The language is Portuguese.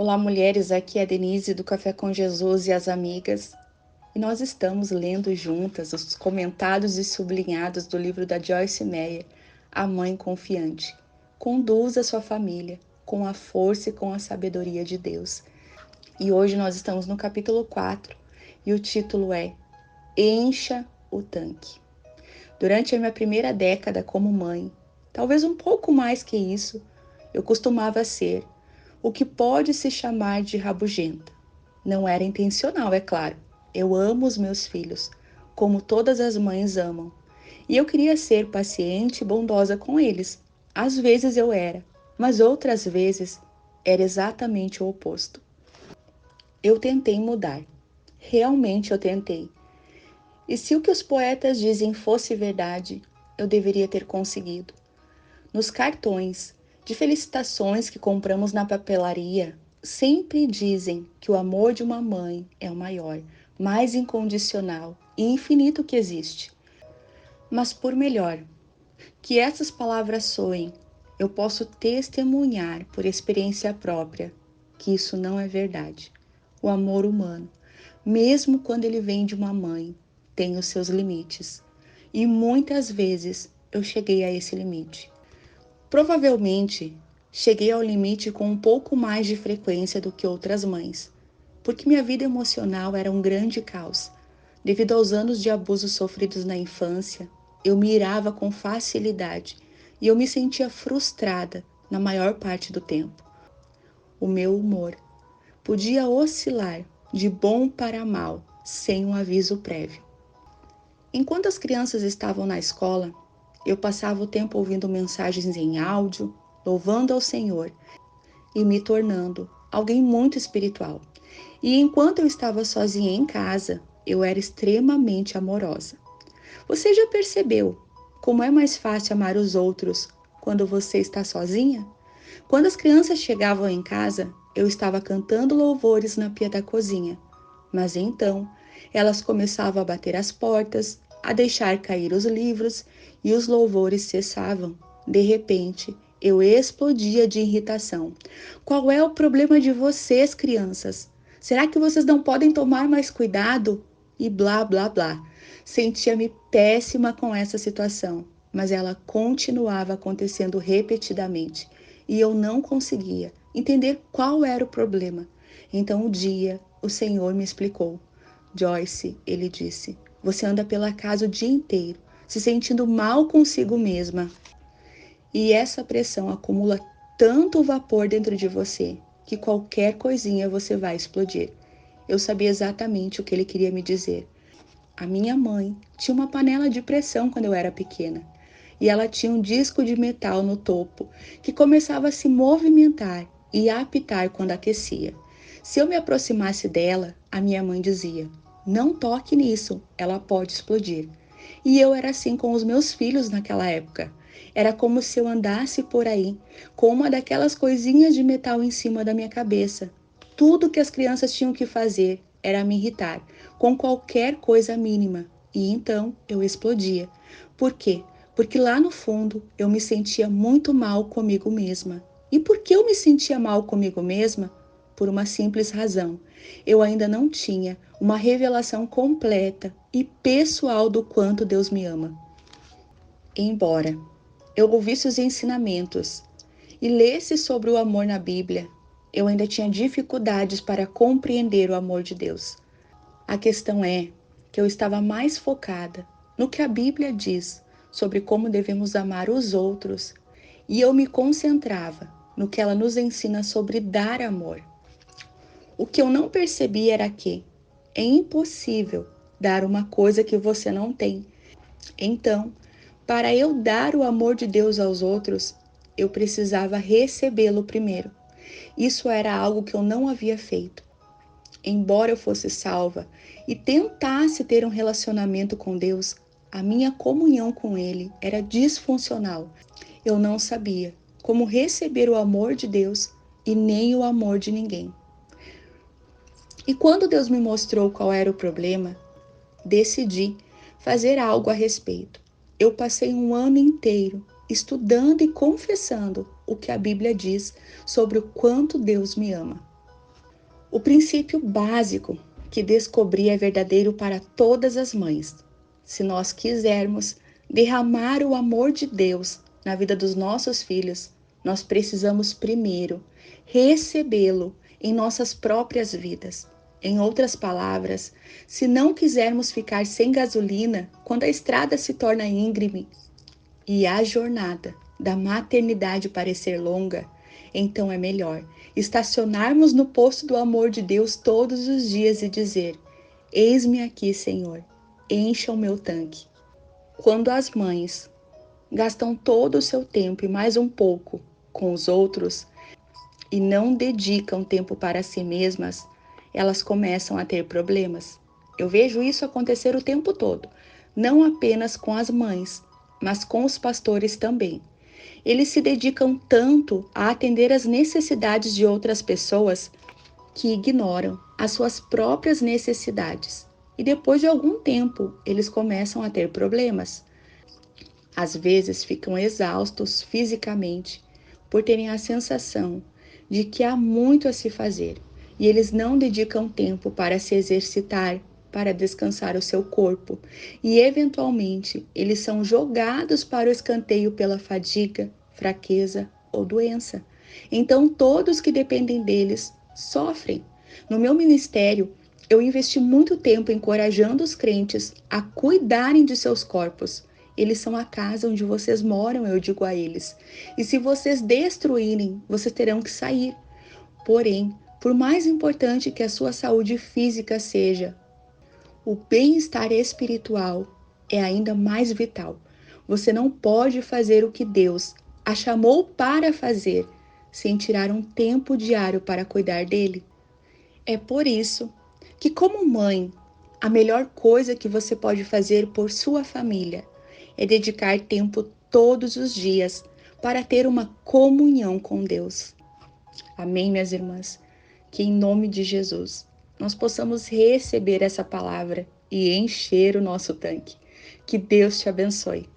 Olá, mulheres, aqui é a Denise do Café com Jesus e as amigas. E nós estamos lendo juntas os comentados e sublinhados do livro da Joyce Meyer, A Mãe Confiante. Conduza sua família com a força e com a sabedoria de Deus. E hoje nós estamos no capítulo 4 e o título é Encha o Tanque. Durante a minha primeira década como mãe, talvez um pouco mais que isso, eu costumava ser o que pode se chamar de rabugenta. Não era intencional, é claro. Eu amo os meus filhos, como todas as mães amam. E eu queria ser paciente e bondosa com eles. Às vezes eu era, mas outras vezes era exatamente o oposto. Eu tentei mudar. Realmente eu tentei. E se o que os poetas dizem fosse verdade, eu deveria ter conseguido. Nos cartões de felicitações que compramos na papelaria, sempre dizem que o amor de uma mãe é o maior, mais incondicional e infinito que existe. Mas por melhor que essas palavras soem, eu posso testemunhar por experiência própria que isso não é verdade. O amor humano, mesmo quando ele vem de uma mãe, tem os seus limites. E muitas vezes eu cheguei a esse limite. Provavelmente, cheguei ao limite com um pouco mais de frequência do que outras mães, porque minha vida emocional era um grande caos. Devido aos anos de abusos sofridos na infância, eu me irava com facilidade e eu me sentia frustrada na maior parte do tempo. O meu humor podia oscilar de bom para mal, sem um aviso prévio. Enquanto as crianças estavam na escola, eu passava o tempo ouvindo mensagens em áudio, louvando ao Senhor e me tornando alguém muito espiritual. E enquanto eu estava sozinha em casa, eu era extremamente amorosa. Você já percebeu como é mais fácil amar os outros quando você está sozinha? Quando as crianças chegavam em casa, eu estava cantando louvores na pia da cozinha. Mas então, elas começavam a bater as portas, a deixar cair os livros e os louvores cessavam. De repente, eu explodia de irritação. Qual é o problema de vocês, crianças? Será que vocês não podem tomar mais cuidado? E blá, blá, blá. Sentia-me péssima com essa situação, mas ela continuava acontecendo repetidamente e eu não conseguia entender qual era o problema. Então, um dia, o Senhor me explicou. Joyce, ele disse, você anda pela casa o dia inteiro, se sentindo mal consigo mesma. E essa pressão acumula tanto vapor dentro de você, que qualquer coisinha você vai explodir. Eu sabia exatamente o que ele queria me dizer. A minha mãe tinha uma panela de pressão quando eu era pequena. E ela tinha um disco de metal no topo, que começava a se movimentar e a apitar quando aquecia. Se eu me aproximasse dela, a minha mãe dizia, não toque nisso, ela pode explodir. E eu era assim com os meus filhos naquela época. Era como se eu andasse por aí, com uma daquelas coisinhas de metal em cima da minha cabeça. Tudo que as crianças tinham que fazer era me irritar, com qualquer coisa mínima. E então eu explodia. Por quê? Porque lá no fundo eu me sentia muito mal comigo mesma. E por que eu me sentia mal comigo mesma? Por uma simples razão. Eu ainda não tinha uma revelação completa e pessoal do quanto Deus me ama. Embora eu ouvisse os ensinamentos e lesse sobre o amor na Bíblia, eu ainda tinha dificuldades para compreender o amor de Deus. A questão é que eu estava mais focada no que a Bíblia diz sobre como devemos amar os outros e eu me concentrava no que ela nos ensina sobre dar amor. O que eu não percebi era que é impossível dar uma coisa que você não tem. Então, para eu dar o amor de Deus aos outros, eu precisava recebê-lo primeiro. Isso era algo que eu não havia feito. Embora eu fosse salva e tentasse ter um relacionamento com Deus, a minha comunhão com Ele era disfuncional. Eu não sabia como receber o amor de Deus e nem o amor de ninguém. E quando Deus me mostrou qual era o problema, decidi fazer algo a respeito. Eu passei um ano inteiro estudando e confessando o que a Bíblia diz sobre o quanto Deus me ama. O princípio básico que descobri é verdadeiro para todas as mães. Se nós quisermos derramar o amor de Deus na vida dos nossos filhos, nós precisamos primeiro recebê-lo em nossas próprias vidas. Em outras palavras, se não quisermos ficar sem gasolina quando a estrada se torna íngreme e a jornada da maternidade parecer longa, então é melhor estacionarmos no posto do amor de Deus todos os dias e dizer: eis-me aqui, Senhor, encha o meu tanque. Quando as mães gastam todo o seu tempo e mais um pouco com os outros e não dedicam tempo para si mesmas, elas começam a ter problemas. Eu vejo isso acontecer o tempo todo, não apenas com as mães, mas com os pastores também. Eles se dedicam tanto a atender às necessidades de outras pessoas que ignoram as suas próprias necessidades. E depois de algum tempo, eles começam a ter problemas. Às vezes ficam exaustos fisicamente por terem a sensação de que há muito a se fazer e eles não dedicam tempo para se exercitar, para descansar o seu corpo e, eventualmente, eles são jogados para o escanteio pela fadiga, fraqueza ou doença. Então, todos que dependem deles sofrem. No meu ministério, eu investi muito tempo encorajando os crentes a cuidarem de seus corpos. Eles são a casa onde vocês moram, eu digo a eles. E se vocês destruírem, vocês terão que sair. Porém, por mais importante que a sua saúde física seja, o bem-estar espiritual é ainda mais vital. Você não pode fazer o que Deus a chamou para fazer sem tirar um tempo diário para cuidar dele. É por isso que, como mãe, a melhor coisa que você pode fazer por sua família é dedicar tempo todos os dias para ter uma comunhão com Deus. Amém, minhas irmãs? Que em nome de Jesus nós possamos receber essa palavra e encher o nosso tanque. Que Deus te abençoe.